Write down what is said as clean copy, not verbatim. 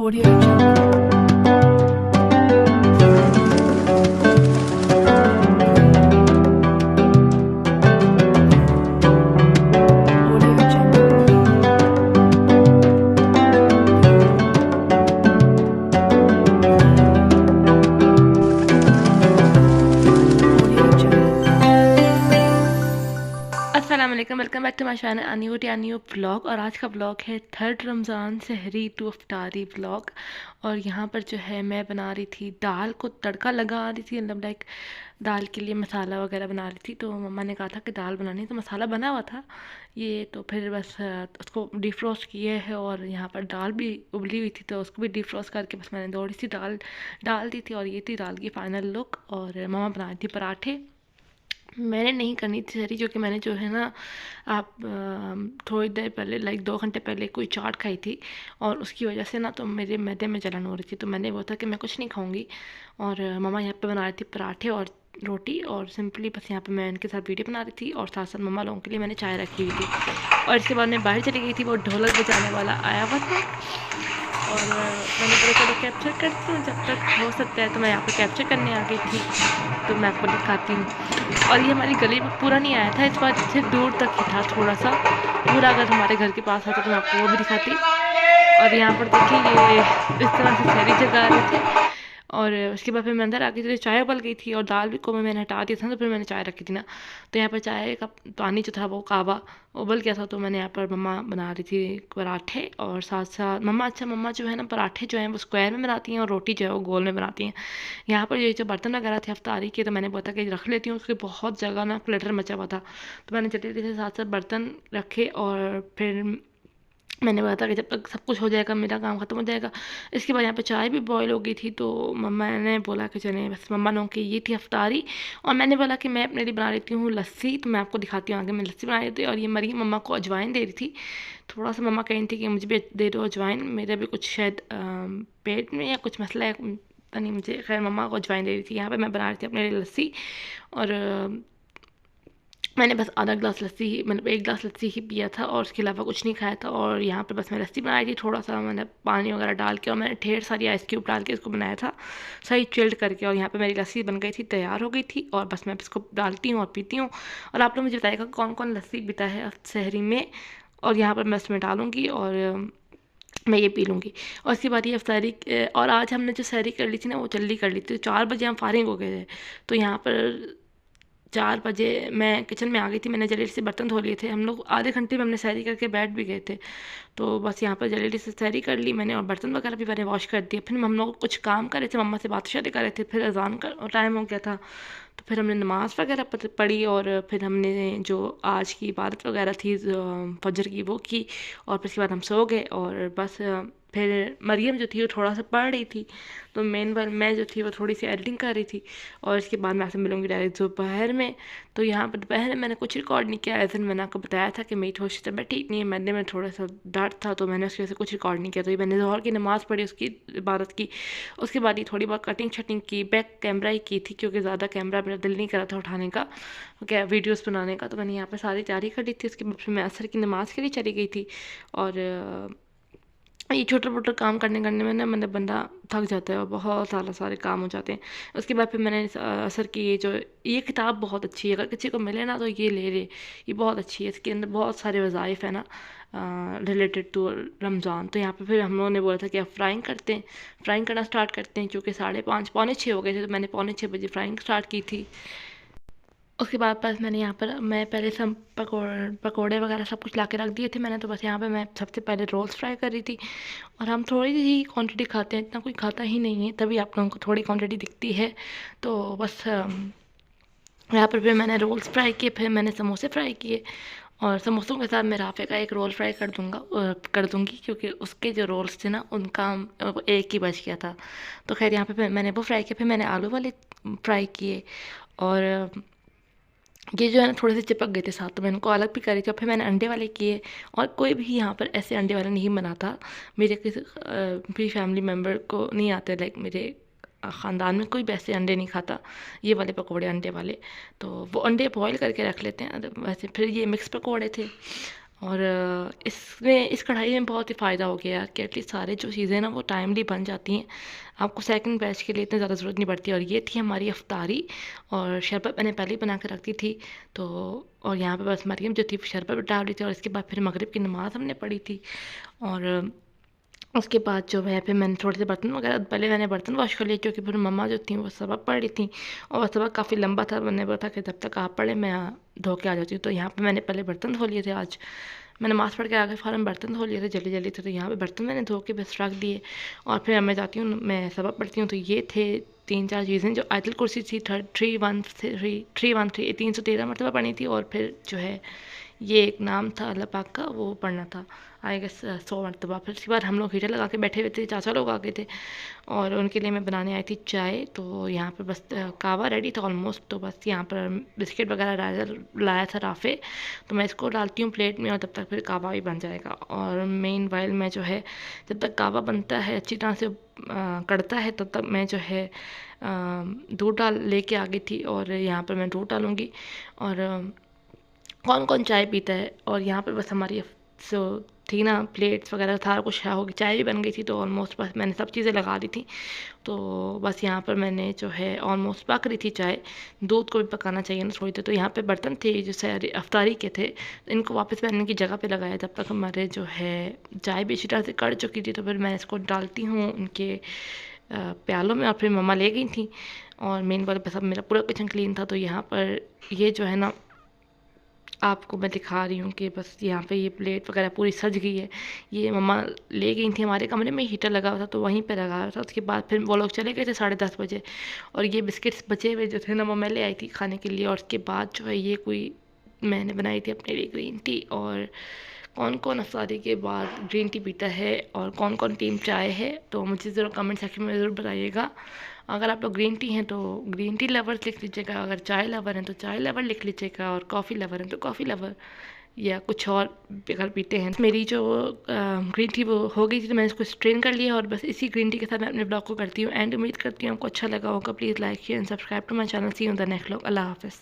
Audio Jungle. Audio Jungle. Audio Jungle. अस्सलाम वालेकुम, welcome back to my channel Aniyo vlog. और आज का व्लॉग है 3rd रमज़ान सहरी टू अफ्तारी व्लॉग। और यहाँ पर जो है मैं बना रही थी दाल को तड़का लगा रही थी, मतलब लाइक दाल के लिए मसाला वगैरह बना रही थी। तो मम्मा ने कहा था कि दाल बनानी, तो मसाला बना हुआ था ये। तो फिर बस उसको डिफ्रोस्ट किए है और यहाँ पर दाल भी उबली हुई थी, तो उसको भी डिफ्रोस्ट करके बस मैंने थोड़ी सी दाल डाल दी थी। और ये थी दाल की फ़ाइनल लुक। और मम्मा बना रही थी पराठे। मैंने नहीं करनी थी सारी, क्योंकि मैंने जो है ना आप थोड़ी देर पहले लाइक 2 घंटे पहले कोई चाट खाई थी, और उसकी वजह से ना तो मेरे मैदे में जलन हो रही थी। तो मैंने बोला था कि मैं कुछ नहीं खाऊंगी। और मम्मा यहाँ पे बना रही थी पराठे और रोटी, और सिंपली बस यहाँ पे मैं इनके साथ वीडियो बना रही थी। और साथ साथ मम्मा लोगों के लिए मैंने चाय रखी हुई थी। और इसके बाद मैं बाहर चली गई थी, वो ढोलक बजाने वाला आया हुआ था। और मैंने बोला चलो कैप्चर करती हूँ, जब तक हो सकता है। तो मैं यहाँ पे कैप्चर करने आ गई थी, तो मैं आपको दिखाती हूँ। और ये हमारी गली में पूरा नहीं आया था, इस बार सिर्फ दूर तक ही था थोड़ा सा। पूरा अगर हमारे घर के पास आता तो मैं आपको वो भी दिखाती। और यहाँ पर देखिए ये इस तरह से शहरी जगह आ रहे थे। और उसके बाद फिर मैं अंदर आ गई थी, तो चाय उबल गई थी और दाल भी को मैंने हटा दिया था, तो फिर मैंने चाय रखी थी ना। तो यहाँ पर चाय का पानी जो था वो कावा उबल गया था। तो मैंने यहाँ पर मम्मा बना रही थी पराठे, और साथ साथ मम्मा जो है ना पराठे जो हैं वो स्क्वायर में बनाती हैं, और रोटी जो है वो गोल में बनाती हैं। यहाँ पर ये जो बर्तन वगैरह थे अफ्तारी के, तो मैंने बोला कि रख लेती हूँ, उसकी बहुत जगह ना क्लटर मचा हुआ था। तो मैंने जल्दी जल्दी से साथ साथ बर्तन रखे। और फिर मैंने बोला था कि जब तक सब कुछ हो जाएगा मेरा काम ख़त्म हो जाएगा। इसके बाद यहाँ पे चाय भी बॉईल हो गई थी, तो मम्मा ने बोला कि चले बस मम्मा लोगों की ये थी अफ्तारी। और मैंने बोला कि मैं अपने लिए बना लेती हूँ लस्सी, तो मैं आपको दिखाती हूँ आगे। मैं लस्सी बना रही थी, और ये मरी मम्मा को अजवाइन दे रही थी। थोड़ा सा मम्मा कह रही थी कि मुझे भी दे दो अजवाइन, मेरा भी कुछ शायद पेट में या कुछ मसला है, पता नहीं मुझे। खैर मम्मा को अजवाइन दे रही थी। यहाँ पर मैं बना रही थी अपने लिए लस्सी। और मैंने बस आधा गिलास लस्सी ही, मतलब 1 गिलास लस्सी ही पिया था, और उसके अलावा कुछ नहीं खाया था। और यहाँ पे बस मैं लस्सी बनाई थी, थोड़ा सा मैंने पानी वगैरह डाल के, और मैंने ढेर सारी आइस क्यूब डाल के इसको बनाया था सही चिल्ड करके। और यहाँ पे मेरी लस्सी बन गई थी, तैयार हो गई थी। और बस मैं इसको डालती हूँ और पीती हूँ। और आप लोग मुझे बताइएगा कौन कौन लस्सी पीता है शहरी में। और यहाँ पर मैं इसमें डालूँगी, और मैं ये पी लूँगी। और उसके बाद ये अफ्तारी और आज हमने जो सहरी कर ली थी ना वो जल्दी कर ली थी, तो 4 बजे हम फारिग हो गए थे। तो यहाँ पर 4 बजे मैं किचन में आ गई थी। मैंने जल्दी से बर्तन धो लिए थे, हम लोग आधे घंटे में हमने सैरी करके बैठ भी गए थे। तो बस यहाँ पर जल्दी से सैरी कर ली मैंने, और बर्तन वगैरह भी मैंने वॉश कर दिए। फिर हम लोग कुछ काम कर रहे थे, मम्मा से बात शादी कर रहे थे। फिर अजान का टाइम हो गया था, तो फिर हमने नमाज़ वगैरह पढ़ी। और फिर हमने जो आज की इबादत वगैरह थी फजर की वो की। और फिर उसके बाद हम सो गए। और बस फिर मरियम जो थी वो थोड़ा सा पढ़ रही थी, तो मेन बार मैं जो थी वो थोड़ी सी एडिटिंग कर रही थी। और इसके बाद मैं आपसे मिलूँगी डायरेक्ट दोपहर में। तो यहाँ पर दोपहर में मैंने कुछ रिकॉर्ड नहीं किया, ऐसे मैंने आपको बताया था कि मेरी थोड़ी सी तबीयत ठीक नहीं है, मैंने में थोड़ा सा दर्द था, तो मैंने उसकी वजह से कुछ रिकॉर्ड नहीं किया। तो ये मैंने ज़ोहर की नमाज़ पढ़ी, उसकी इबादत की। उसके बाद ये थोड़ी बहुत कटिंग शटिंग की, बैक कैमरा ही की थी, क्योंकि ज़्यादा कैमरा मेरा दिल नहीं करा था उठाने का, क्या वीडियोज़ बनाने का। तो मैंने यहाँ पर सारी तैयारी कर ली थी। उसके बाद फिर मैं असर की नमाज़ के लिए चली गई थी। और ये छोटे मोटे काम करने करने में ना मतलब बंदा थक जाता है, और बहुत सारे काम हो जाते हैं। उसके बाद फिर मैंने असर की ये किताब बहुत अच्छी है, अगर किसी को मिले ना तो ये ले ले, ये बहुत अच्छी है। इसके अंदर बहुत सारे वज़ाइफ है ना रिलेटेड टू रमज़ान। तो यहाँ पे फिर हम लोगों ने बोला था कि अब फ्राइंग करते हैं, फ्राइंग करना स्टार्ट करते हैं, क्योंकि 5:30 पौने 6 हो गए थे। तो मैंने पौने 6 बजे फ्राइंग स्टार्ट की थी। उसके बाद बस मैंने यहाँ पर मैं पहले सब पकोड़े वगैरह सब कुछ ला के रख दिए थे मैंने। तो बस यहाँ पे मैं सबसे पहले रोल्स फ्राई कर रही थी। और हम थोड़ी ही क्वांटिटी खाते हैं, इतना कोई खाता ही नहीं है, तभी आप लोगों को थोड़ी क्वांटिटी दिखती है। तो बस यहाँ पर फिर मैंने रोल्स फ्राई किए, फिर मैंने समोसे फ्राई किए। और समोसों के साथ मैं राफ़े का एक रोल फ्राई कर दूँगी, क्योंकि उसके जो रोल्स थे ना उनका एक ही बच गया था। तो खैर यहाँ पे फिर मैंने वो फ्राई किया, फिर मैंने आलू वाले फ्राई किए। और ये जो है ना थोड़े से चिपक गए थे साथ, तो मैंने उनको अलग भी करी थी। और फिर मैंने अंडे वाले किए। और कोई भी यहाँ पर ऐसे अंडे वाले नहीं बनाता, मेरे किसी भी फैमिली मेम्बर को नहीं आते, लाइक मेरे ख़ानदान में कोई भी ऐसे अंडे नहीं खाता, ये वाले पकोड़े अंडे वाले। तो वो अंडे बॉईल करके रख लेते हैं, वैसे फिर ये मिक्स पकोड़े थे। और इसमें इस कढ़ाई में बहुत ही फ़ायदा हो गया कि एटलीस्ट सारे जो चीज़ें ना वो टाइमली बन जाती हैं। आपको सेकंड बैच के लिए इतनी ज़्यादा ज़रूरत नहीं पड़ती। और ये थी हमारी अफ्तारी, और शरबत मैंने पहले ही बना के रख दी थी। तो और यहाँ पे बस मरियम जो थी शरबत भी डाल रही थी, और इसके बाद फिर मगरिब की नमाज़ हमने पढ़ी थी। और उसके बाद जो है फिर मैंने थोड़े से बर्तन वगैरह, पहले मैंने बर्तन वॉश कर लिए क्योंकि फिर मम्मा जो थी वो सबक पढ़ रही थी, और वो सबक काफ़ी लंबा था। मैंने बोला था कि जब तक आप पढ़े मैं धो के आ जाती हूँ। तो यहाँ पे मैंने पहले बर्तन धो लिए थे। आज मैं नमाज़ पढ़ के आके फ़ौरन बर्तन धो लिए थे, जल्दी जल्दी थे। तो यहाँ पे बर्तन मैंने धो के बस रख दिए, और फिर मैं जाती हूँ, मैं सबक पढ़ती हूँ। तो ये थे 3-4 चीज़ें। जो आयतुल कुर्सी थी 313 313 मरतबा पढ़नी थी, और फिर जो है ये एक नाम था अल्लाह पाक का, वो पढ़ना था आई गेस 100 मरतबा। फिर उसके बाद हम लोग हीटर लगा के बैठे हुए थे, चाचा लोग आ गए थे, और उनके लिए मैं बनाने आई थी चाय। तो यहाँ पर बस कावा रेडी था ऑलमोस्ट। तो बस यहाँ पर बिस्किट वगैरह लाया था राफ़े, तो मैं इसको डालती हूँ प्लेट में, और तब तक फिर कावा भी बन जाएगा। और मेन वाइल में जो है जब तक कावा बनता है अच्छी तरह से कड़ता है, तब तक मैं जो है दूध डाल लेके आ गई थी, और यहाँ पर मैं दूध डालूँगी। और कौन कौन चाय पीता है। और यहाँ पे बस हमारी जो थी ना प्लेट्स वगैरह सारा कुछ हो गया, चाय भी बन गई थी। तो ऑलमोस्ट बस मैंने सब चीज़ें लगा दी थी। तो बस यहाँ पर मैंने जो है ऑलमोस्ट पक रही थी चाय। दूध को भी पकाना चाहिए ना थोड़ी देर। तो यहाँ पे बर्तन थे जो सारे अफ्तारी के थे, तो इनको वापस मैंने इनकी जगह पे लगाया जब तक हमारे जो है चाय भी अच्छी तरह से कड़ चुकी थी। तो फिर मैं इसको डालती हूँ उनके प्यालों में, और फिर मम्मा ले गई थी। और मेन बात बस अब मेरा पूरा किचन क्लीन था। तो यहाँ पर ये जो है ना आपको मैं दिखा रही हूँ कि बस यहाँ पे ये प्लेट वगैरह पूरी सज गई है। ये मम्मा ले गई थी, हमारे कमरे में हीटर लगा हुआ था तो वहीं पे लगा हुआ था। उसके बाद फिर वो लोग चले गए थे 10:30 बजे, और ये बिस्किट्स बचे हुए जो थे ना वो मैं ले आई थी खाने के लिए। और उसके बाद जो है ये कोई मैंने बनाई थी अपने लिए ग्रीन टी। और कौन कौन अफ्तारी के बाद ग्रीन टी पीता है, और कौन कौन टीम चाय है, तो मुझे ज़रूर कमेंट सेक्शन में ज़रूर बताइएगा। अगर आप लोग ग्रीन टी हैं तो ग्रीन टी लवर्स लिख लीजिएगा, अगर चाय लवर हैं तो चाय लवर लिख लीजिएगा, और कॉफ़ी लवर हैं तो कॉफ़ी लवर, या कुछ और अगर पीते हैं। मेरी जो ग्रीन टी वो हो गई थी, तो मैंने इसको स्ट्रेन कर लिया। और बस इसी ग्रीन टी के साथ मैं अपने ब्लॉग को करती हूँ एंड। उम्मीद करती हूँ आपको अच्छा लगा होगा। Please like share and subscribe to my channel. See you in the next vlog. अल्लाह हाफ़िज़।